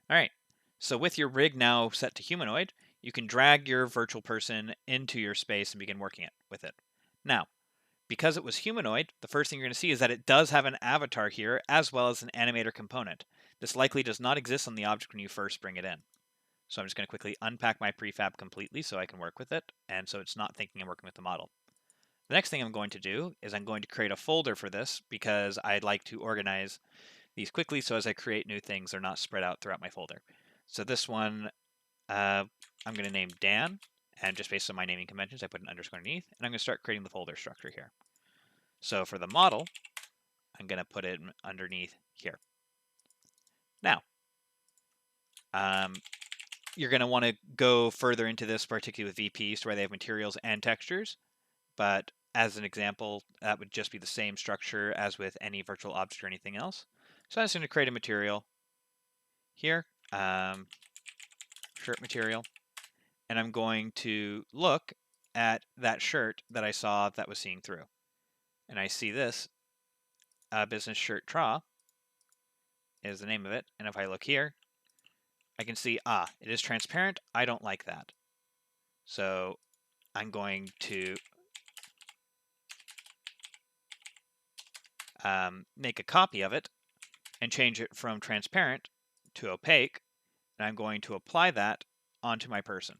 All right. So with your rig now set to humanoid, you can drag your virtual person into your space and begin working with it. Now, because it was humanoid, the first thing you're going to see is that it does have an avatar here as well as an animator component. This likely does not exist on the object when you first bring it in. So I'm just going to quickly unpack my prefab completely so I can work with it, and so it's not thinking I'm working with the model. The next thing I'm going to do is I'm going to create a folder for this because I'd like to organize these quickly so as I create new things, they're not spread out throughout my folder. So this one, I'm going to name Dan, and just based on my naming conventions, I put an underscore underneath, and I'm going to start creating the folder structure here. So for the model, I'm going to put it underneath here. Now, you're going to want to go further into this, particularly with VPs, where they have materials and textures. But as an example, that would just be the same structure as with any virtual object or anything else. So I'm just going to create a material here, shirt material, and I'm going to look at that shirt that I saw that was seeing through. And I see this, business shirt tra is the name of it. And if I look here, I can see, it is transparent. I don't like that. So I'm going to make a copy of it and change it from transparent to opaque. And I'm going to apply that onto my person.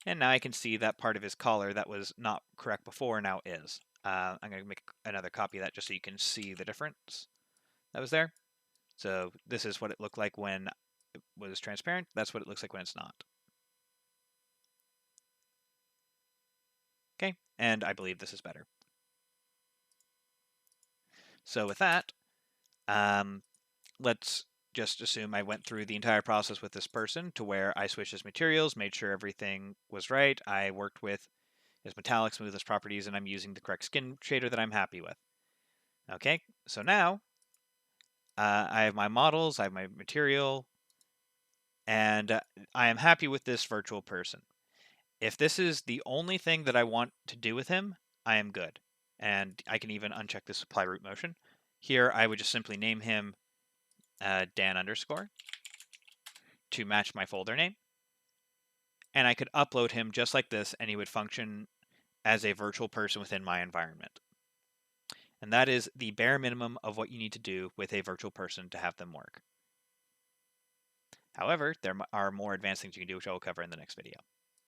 And now I can see that part of his collar that was not correct before now is. I'm going to make another copy of that just so you can see the difference that was there. So this is what it looked like when it was transparent. That's what it looks like when it's not. Okay, and I believe this is better. So with that, let's just assume I went through the entire process with this person to where I switched his materials, made sure everything was right. I worked with his metallic smoothness properties, and I'm using the correct skin shader that I'm happy with. Okay, so now I have my models, I have my material, and I am happy with this virtual person. If this is the only thing that I want to do with him, I am good. And I can even uncheck the supply root motion. Here, I would just simply name him Dan underscore to match my folder name. And I could upload him just like this, and he would function as a virtual person within my environment. And that is the bare minimum of what you need to do with a virtual person to have them work. However, there are more advanced things you can do, which I will cover in the next video.